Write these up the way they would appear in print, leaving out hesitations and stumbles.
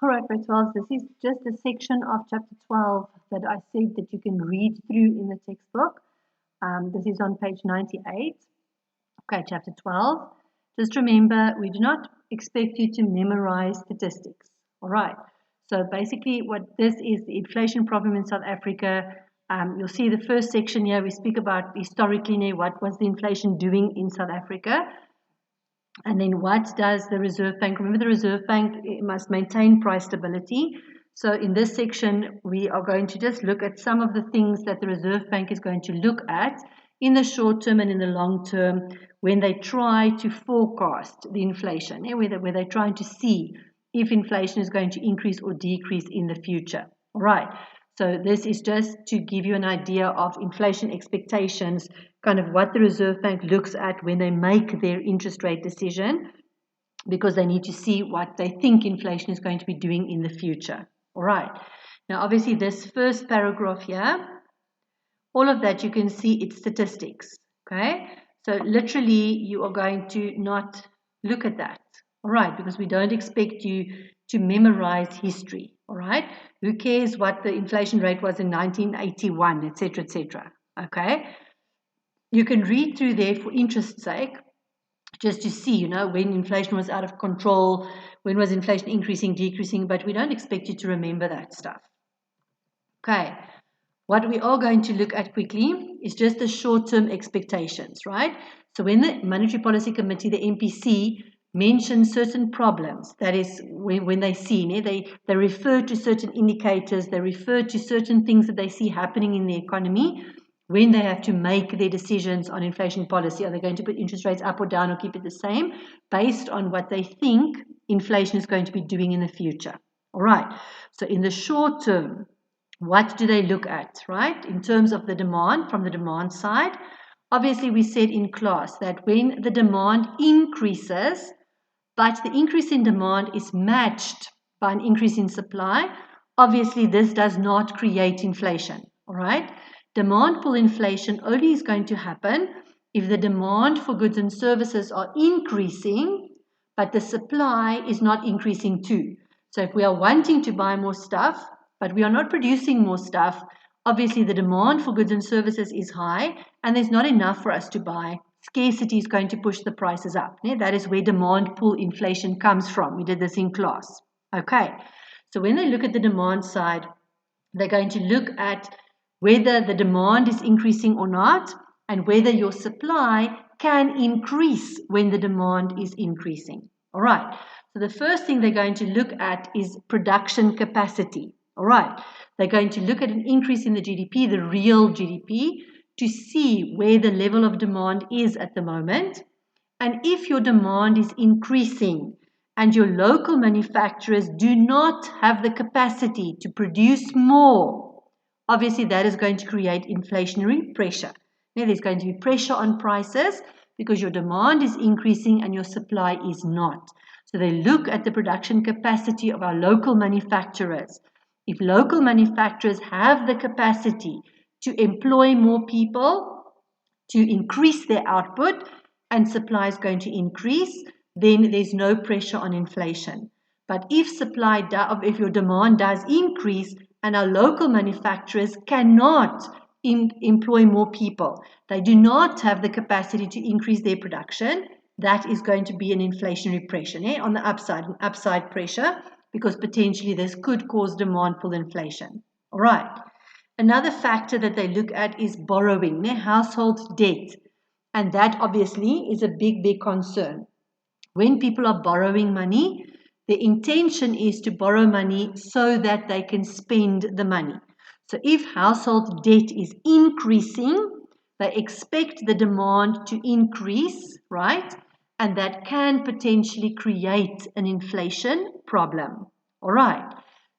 All right, grade 12, this is just a section of chapter 12 that I said that you can read through in the textbook. This is on page 98. Okay, chapter 12. Just remember, we do not expect you to memorize statistics. All right. So basically what this is, the inflation problem in South Africa. You'll see the first section here, we speak about historically, what was the inflation doing in South Africa? And then what does the Reserve Bank? Remember, the Reserve Bank must maintain price stability. So in this section, we are going to just look at some of the things that the Reserve Bank is going to look at in the short term and in the long term when they try to forecast the inflation, where they're trying to see if inflation is going to increase or decrease in the future. All right. So this is just to give you an idea of inflation expectations, kind of what the Reserve Bank looks at when they make their interest rate decision, because they need to see what they think inflation is going to be doing in the future. All right. Now, obviously, this first paragraph here, all of that you can see it's statistics. Okay. So literally, you are going to not look at that. All right, because we don't expect you to memorize history. All right, who cares what the inflation rate was in 1981, etc., etc. Okay, you can read through there for interest's sake, just to see, when inflation was out of control, when was inflation increasing, decreasing, but we don't expect you to remember that stuff. Okay, what we are going to look at quickly is just the short-term expectations, right? So when the Monetary Policy Committee, the MPC, mention certain problems, that is when they see, they refer to certain indicators, they refer to certain things that they see happening in the economy when they have to make their decisions on inflation policy. Are they going to put interest rates up or down or keep it the same based on what they think inflation is going to be doing in the future? All right, so in the short term, what do they look at, right? In terms of the demand, from the demand side, obviously we said in class that when the demand increases, but the increase in demand is matched by an increase in supply, obviously this does not create inflation, all right? Demand pull inflation only is going to happen if the demand for goods and services are increasing, but the supply is not increasing too. So if we are wanting to buy more stuff, but we are not producing more stuff, obviously the demand for goods and services is high and there's not enough for us to buy. Scarcity is going to push the prices up. That is where demand pull inflation comes from. We did this in class. Okay, so when they look at the demand side, they're going to look at whether the demand is increasing or not and whether your supply can increase when the demand is increasing. All right, so the first thing they're going to look at is production capacity. All right, they're going to look at an increase in the GDP, the real GDP, to see where the level of demand is at the moment. And if your demand is increasing and your local manufacturers do not have the capacity to produce more, obviously that is going to create inflationary pressure. Now there's going to be pressure on prices because your demand is increasing and your supply is not. So they look at the production capacity of our local manufacturers. If local manufacturers have the capacity to employ more people, to increase their output, and supply is going to increase, then there's no pressure on inflation. But if your demand does increase and our local manufacturers cannot employ more people, they do not have the capacity to increase their production, that is going to be an inflationary pressure. On the upside, an upside pressure, because potentially this could cause demand pull inflation. All right. Another factor that they look at is borrowing, household debt. And that obviously is a big, big concern. When people are borrowing money, the intention is to borrow money so that they can spend the money. So if household debt is increasing, they expect the demand to increase, right? And that can potentially create an inflation problem. All right.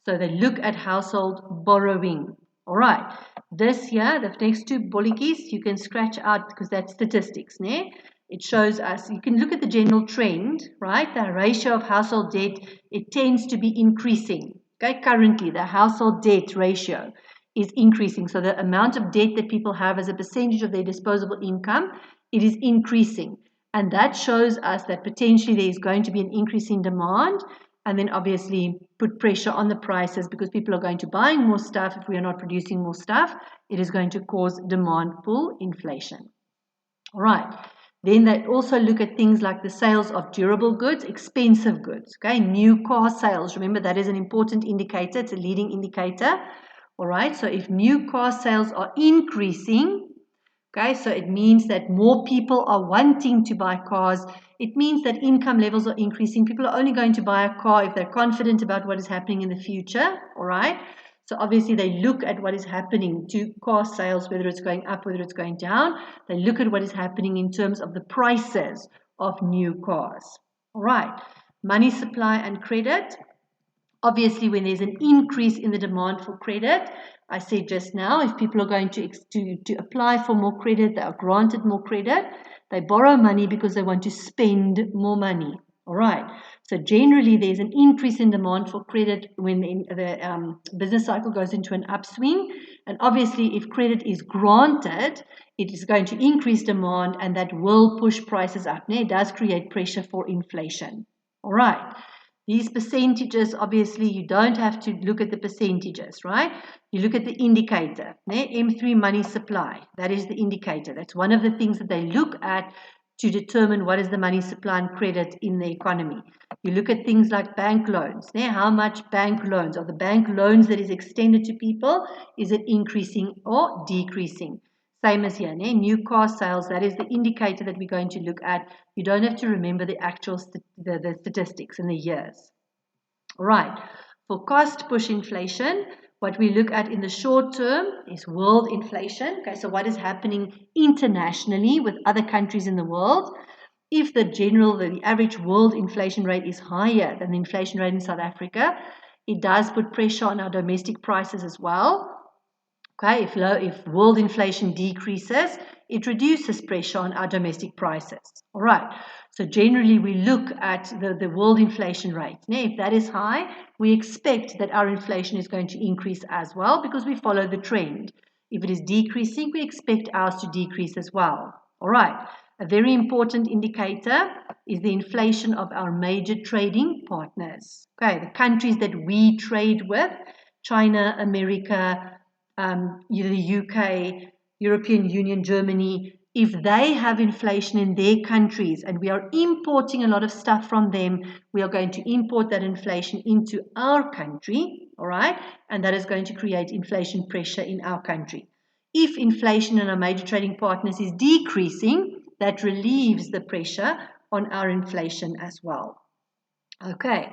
So they look at household borrowing. All right. This here, the next two bolletjies, you can scratch out because that's statistics. It shows us, you can look at the general trend, right? The ratio of household debt, it tends to be increasing. Okay, currently the household debt ratio is increasing. So the amount of debt that people have as a percentage of their disposable income, it is increasing. And that shows us that potentially there is going to be an increase in demand and then obviously put pressure on the prices because people are going to buying more stuff. If we are not producing more stuff, it is going to cause demand pull inflation. All right. Then they also look at things like the sales of durable goods, expensive goods. Okay, new car sales. Remember, that is an important indicator. It's a leading indicator. All right. So if new car sales are increasing, okay, so it means that more people are wanting to buy cars. It means that income levels are increasing. People are only going to buy a car if they're confident about what is happening in the future. All right. So obviously they look at what is happening to car sales, whether it's going up, whether it's going down. They look at what is happening in terms of the prices of new cars. All right. Money supply and credit. Obviously, when there's an increase in the demand for credit, I said just now, if people are going to apply for more credit, they are granted more credit. They borrow money because they want to spend more money. All right. So generally, there's an increase in demand for credit when the business cycle goes into an upswing. And obviously, if credit is granted, it is going to increase demand, and that will push prices up. It does create pressure for inflation. All right. These percentages, obviously, you don't have to look at the percentages, right? You look at the indicator, M3 money supply. That is the indicator. That's one of the things that they look at to determine what is the money supply and credit in the economy. You look at things like bank loans. How much bank loans, or the bank loans that is extended to people, is it increasing or decreasing? Same as here, new car sales, that is the indicator that we're going to look at. You don't have to remember the actual the statistics and the years. All right, for cost push inflation, what we look at in the short term is world inflation. Okay, so what is happening internationally with other countries in the world? If the average world inflation rate is higher than the inflation rate in South Africa, it does put pressure on our domestic prices as well. Okay, if world inflation decreases, it reduces pressure on our domestic prices. All right, so generally we look at the world inflation rate. Now, if that is high, we expect that our inflation is going to increase as well because we follow the trend. If it is decreasing, we expect ours to decrease as well. All right, a very important indicator is the inflation of our major trading partners. Okay, the countries that we trade with, China, America, the UK, European Union, Germany, if they have inflation in their countries and we are importing a lot of stuff from them, we are going to import that inflation into our country, all right? And that is going to create inflation pressure in our country. If inflation in our major trading partners is decreasing, that relieves the pressure on our inflation as well. Okay.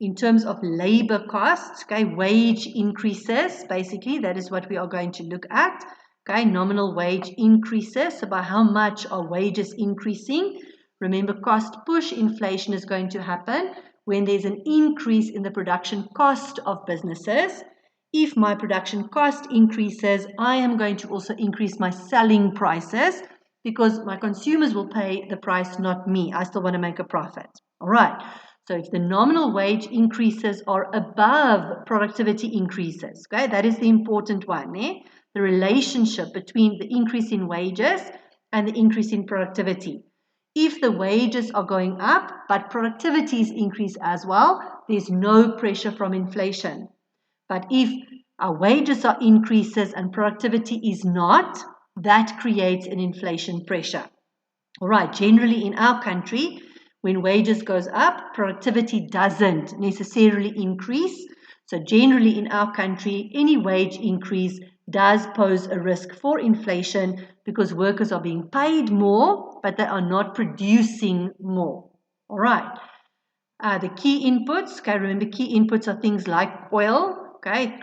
In terms of labor costs, okay, wage increases, basically, that is what we are going to look at. Okay, nominal wage increases, so by how much are wages increasing? Remember, cost push inflation is going to happen when there's an increase in the production cost of businesses. If my production cost increases, I am going to also increase my selling prices because my consumers will pay the price, not me. I still want to make a profit. All right. So if the nominal wage increases are above productivity increases, okay, that is the important one, the relationship between the increase in wages and the increase in productivity. If the wages are going up, but productivity is increased as well, there's no pressure from inflation. But if our wages are increases and productivity is not, that creates an inflation pressure. All right, generally in our country, when wages goes up, productivity doesn't necessarily increase. So generally in our country, any wage increase does pose a risk for inflation because workers are being paid more, but they are not producing more. All right. The key inputs, okay, remember key inputs are things like oil, okay,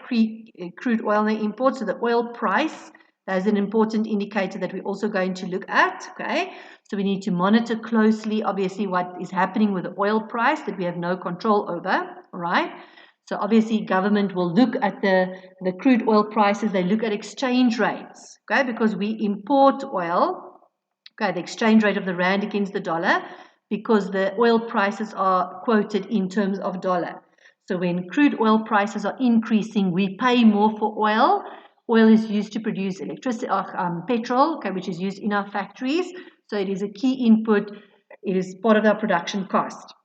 crude oil and imports, so the oil price. That is an important indicator that we're also going to look at, okay? So we need to monitor closely, obviously, what is happening with the oil price that we have no control over, all right? So obviously, government will look at the crude oil prices. They look at exchange rates, okay? Because we import oil, okay, the exchange rate of the rand against the dollar, because the oil prices are quoted in terms of dollar. So when crude oil prices are increasing, we pay more for oil. Oil is used to produce electricity, petrol, okay, which is used in our factories. So it is a key input. It is part of our production cost.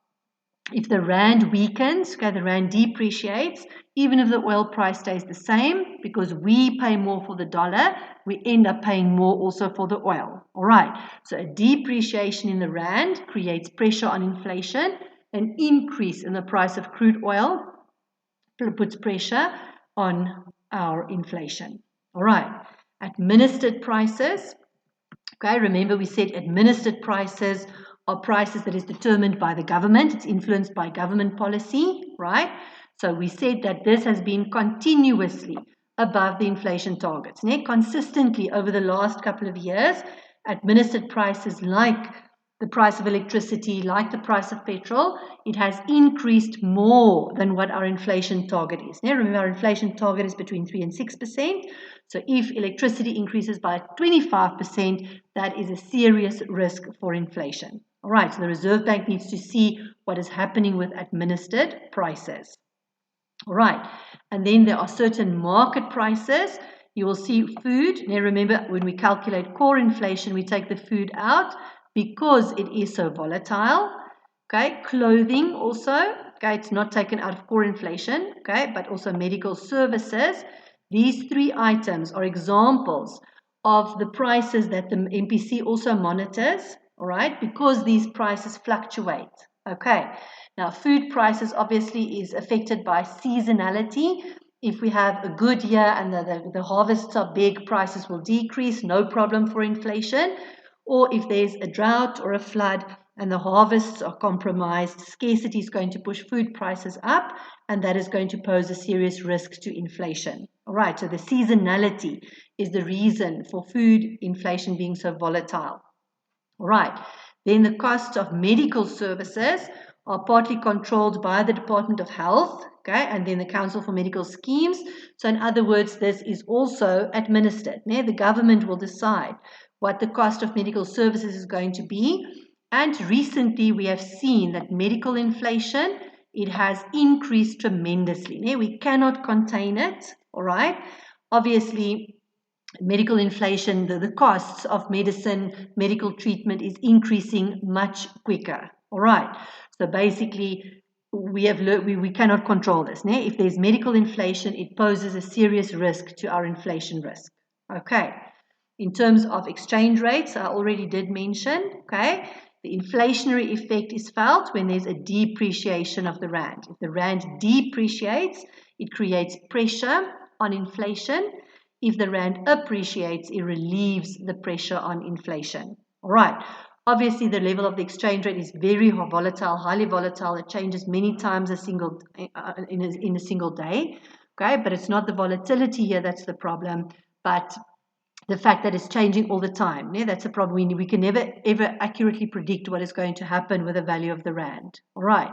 if the rand weakens, okay, the rand depreciates, even if the oil price stays the same, because we pay more for the dollar, we end up paying more also for the oil. All right, so a depreciation in the rand creates pressure on inflation. An increase in the price of crude oil puts pressure on our inflation. All right, administered prices. Okay, remember we said administered prices are prices that is determined by the government. It's influenced by government policy, right? So we said that this has been continuously above the inflation targets. Consistently over the last couple of years, administered prices like the price of electricity, like the price of petrol, it has increased more than what our inflation target is. Remember, our inflation target is between 3 and 6%. So if electricity increases by 25%, that is a serious risk for inflation. All right, so the Reserve Bank needs to see what is happening with administered prices. All right, and then there are certain market prices. You will see food. Now remember, when we calculate core inflation, we take the food out because it is so volatile. Okay, clothing also. Okay, it's not taken out of core inflation. Okay, but also medical services. These three items are examples of the prices that the MPC also monitors, all right, because these prices fluctuate. Okay, now food prices obviously is affected by seasonality. If we have a good year and the harvests are big, prices will decrease, no problem for inflation. Or if there's a drought or a flood and the harvests are compromised, scarcity is going to push food prices up, and that is going to pose a serious risk to inflation. All right, so the seasonality is the reason for food inflation being so volatile. All right, then the cost of medical services are partly controlled by the Department of Health, okay, and then the Council for Medical Schemes. So in other words, this is also administered. The government will decide what the cost of medical services is going to be. And recently we have seen that medical inflation, it has increased tremendously. We cannot contain it, all right? Obviously, medical inflation, the costs of medicine, medical treatment is increasing much quicker, all right? So basically, we cannot control this. If there's medical inflation, it poses a serious risk to our inflation risk, okay? In terms of exchange rates, I already did mention, okay? The inflationary effect is felt when there's a depreciation of the rand. If the rand depreciates, it creates pressure on inflation. If the rand appreciates, it relieves the pressure on inflation. All right. Obviously, the level of the exchange rate is very volatile, highly volatile. It changes many times in a single day. Okay, but it's not the volatility here that's the problem, but the fact that it's changing all the time. That's a problem. We can never ever accurately predict what is going to happen with the value of the rand. All right.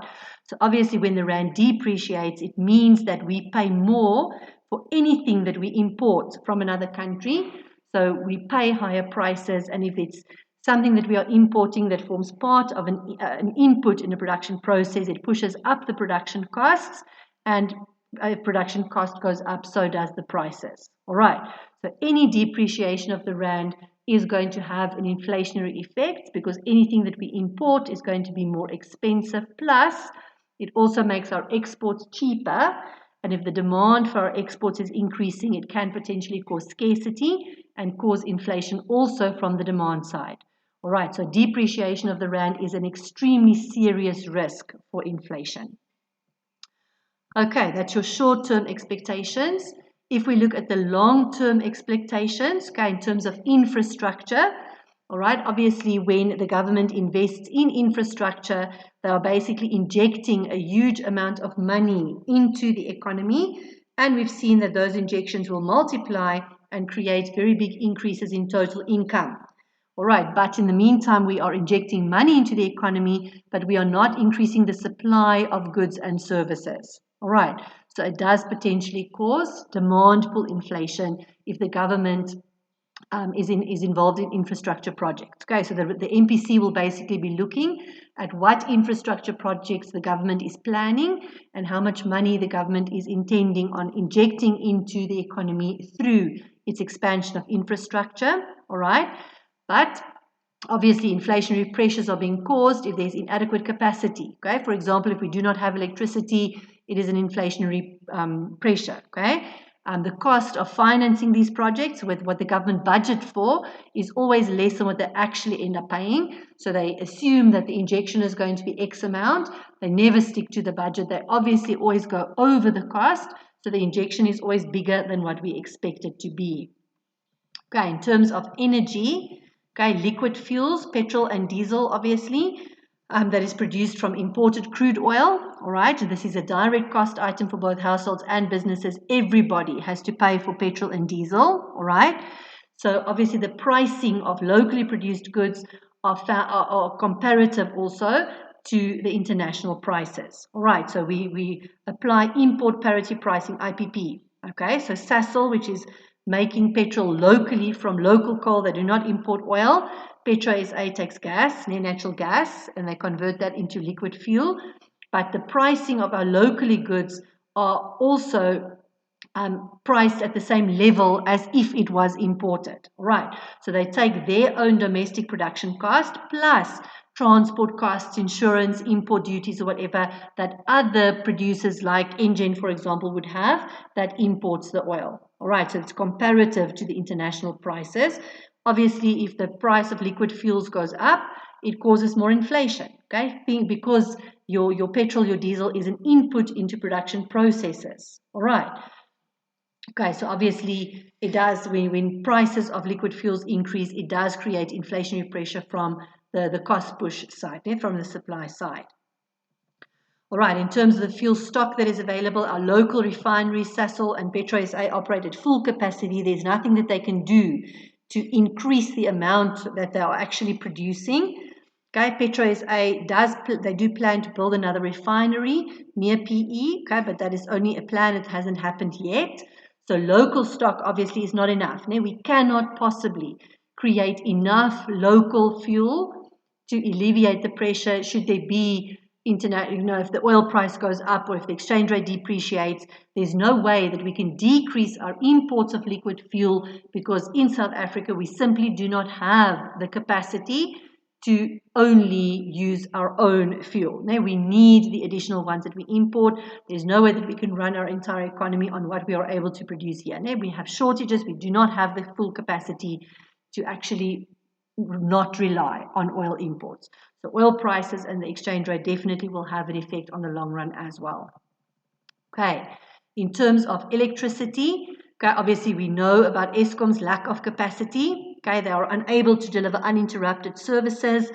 So obviously when the rand depreciates, it means that we pay more for anything that we import from another country. So we pay higher prices, and if it's something that we are importing that forms part of an input in a production process, it pushes up the production costs, and if production cost goes up, so does the prices. All right. So any depreciation of the rand is going to have an inflationary effect because anything that we import is going to be more expensive. Plus, it also makes our exports cheaper. And if the demand for our exports is increasing, it can potentially cause scarcity and cause inflation also from the demand side. All right, so depreciation of the rand is an extremely serious risk for inflation. Okay, that's your short-term expectations. If we look at the long-term expectations, okay, in terms of infrastructure, all right, obviously when the government invests in infrastructure, they are basically injecting a huge amount of money into the economy, and we've seen that those injections will multiply and create very big increases in total income. All right, but in the meantime, we are injecting money into the economy, but we are not increasing the supply of goods and services. All right, so it does potentially cause demand pull inflation if the government is involved in infrastructure projects. Okay, so the MPC will basically be looking at what infrastructure projects the government is planning and how much money the government is intending on injecting into the economy through its expansion of infrastructure. All right, but obviously inflationary pressures are being caused if there's inadequate capacity. Okay, for example, if we do not have electricity, it is an inflationary pressure. Okay, the cost of financing these projects with what the government budget for is always less than what they actually end up paying. So they assume that the injection is going to be X amount. They never stick to the budget. They obviously always go over the cost. So the injection is always bigger than what we expect it to be. Okay, in terms of energy, okay, liquid fuels, petrol and diesel, obviously, that is produced from imported crude oil. All right, this is a direct cost item for both households and businesses. Everybody has to pay for petrol and diesel. All right, so obviously the pricing of locally produced goods are comparative also to the international prices. All right, so we apply import parity pricing, IPP. Okay, so Sasol, which is making petrol locally from local coal. They do not import oil. Petro SA takes gas, natural gas, and they convert that into liquid fuel. But the pricing of our locally goods are also priced at the same level as if it was imported. Right. So they take their own domestic production cost plus transport costs, insurance, import duties, or whatever that other producers like Engen, for example, would have that imports the oil. All right, so it's comparative to the international prices. Obviously, if the price of liquid fuels goes up, it causes more inflation, okay? Because your petrol, your diesel is an input into production processes. All right. Okay, so obviously it does, when prices of liquid fuels increase, it does create inflationary pressure from the cost push side, from the supply side. All right, in terms of the fuel stock that is available, our local refineries, Sasol and Petro SA, operate at full capacity. There's nothing that they can do to increase the amount that they are actually producing. Okay, Petro SA they do plan to build another refinery near PE, okay, but that is only a plan, it hasn't happened yet. So local stock obviously is not enough. We cannot possibly create enough local fuel to alleviate the pressure should there be internet, if the oil price goes up or if the exchange rate depreciates. There's no way that we can decrease our imports of liquid fuel because in South Africa we simply do not have the capacity to only use our own fuel. Now we need the additional ones that we import. There's no way that we can run our entire economy on what we are able to produce here. Now we have shortages. We do not have the full capacity to actually not rely on oil imports. So oil prices and the exchange rate definitely will have an effect on the long run as well. Okay, in terms of electricity, okay, obviously we know about Eskom's lack of capacity. Okay, they are unable to deliver uninterrupted services.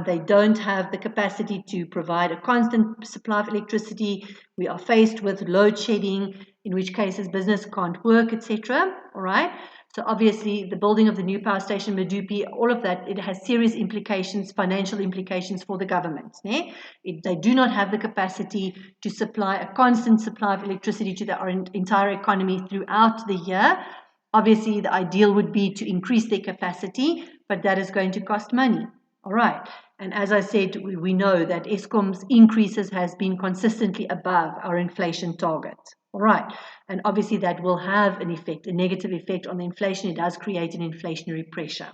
They don't have the capacity to provide a constant supply of electricity. We are faced with load shedding, in which cases business can't work, etc. All right. So obviously the building of the new power station Medupi, all of that, it has serious implications, financial implications for the government. They do not have the capacity to supply a constant supply of electricity to their entire economy throughout the year. Obviously the ideal would be to increase their capacity, but that is going to cost money. All right. And as I said, we know that Eskom's increases has been consistently above our inflation target. All right. And obviously that will have an effect, a negative effect on the inflation. It does create an inflationary pressure.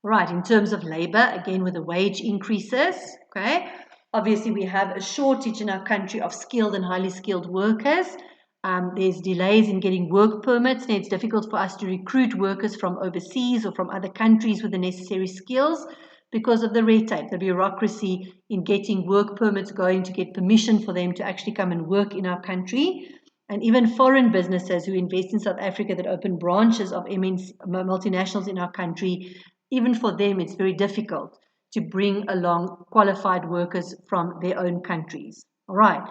All right. In terms of labor, again with the wage increases, okay, obviously we have a shortage in our country of skilled and highly skilled workers. There's delays in getting work permits. It's difficult for us to recruit workers from overseas or from other countries with the necessary skills because of the red tape, the bureaucracy in getting work permits going to get permission for them to actually come and work in our country. And even foreign businesses who invest in South Africa that open branches of multinationals in our country, even for them it's very difficult to bring along qualified workers from their own countries. All right.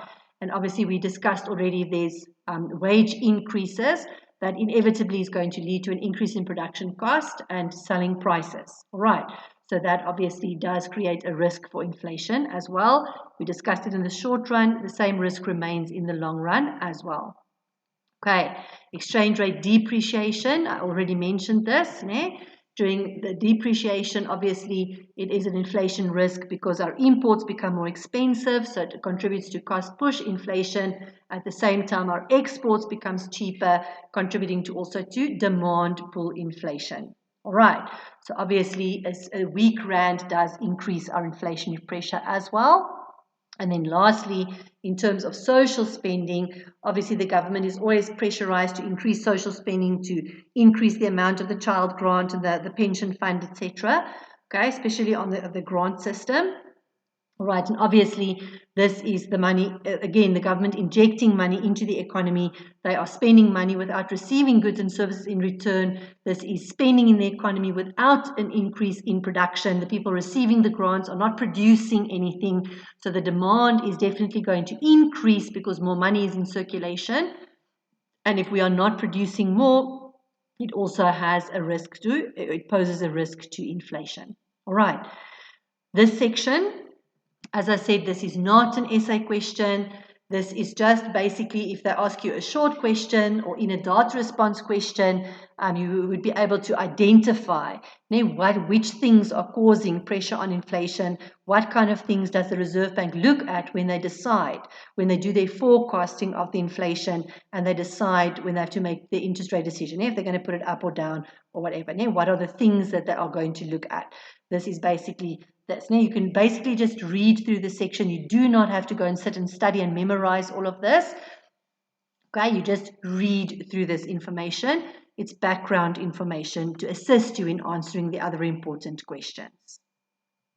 And obviously we discussed already there's wage increases that inevitably is going to lead to an increase in production cost and selling prices. All right. So that obviously does create a risk for inflation as well. We discussed it in the short run. The same risk remains in the long run as well. Okay. Exchange rate depreciation. I already mentioned this. During the depreciation, obviously, it is an inflation risk because our imports become more expensive, so it contributes to cost push inflation. At the same time, our exports becomes cheaper, contributing to also to demand pull inflation. All right, so obviously a weak rand does increase our inflationary pressure as well. And then lastly, in terms of social spending, obviously the government is always pressurized to increase social spending, to increase the amount of the child grant and the pension fund, etc. Okay, especially on the grant system. Right, and obviously this is the money, again, the government injecting money into the economy. They are spending money without receiving goods and services in return. This is spending in the economy without an increase in production. The people receiving the grants are not producing anything. So the demand is definitely going to increase because more money is in circulation. And if we are not producing more, it also has a risk to, it poses a risk to inflation. All right, this section, as I said, this is not an essay question. This is just basically if they ask you a short question or in a data response question, you would be able to identify which things are causing pressure on inflation, what kind of things does the Reserve Bank look at when they decide, when they do their forecasting of the inflation and they decide when they have to make the interest rate decision, if they're going to put it up or down or whatever. What are the things that they are going to look at? This is basically this. Now you can basically just read through the section. You do not have to go and sit and study and memorize all of this. Okay, you just read through this information. It's background information to assist you in answering the other important questions.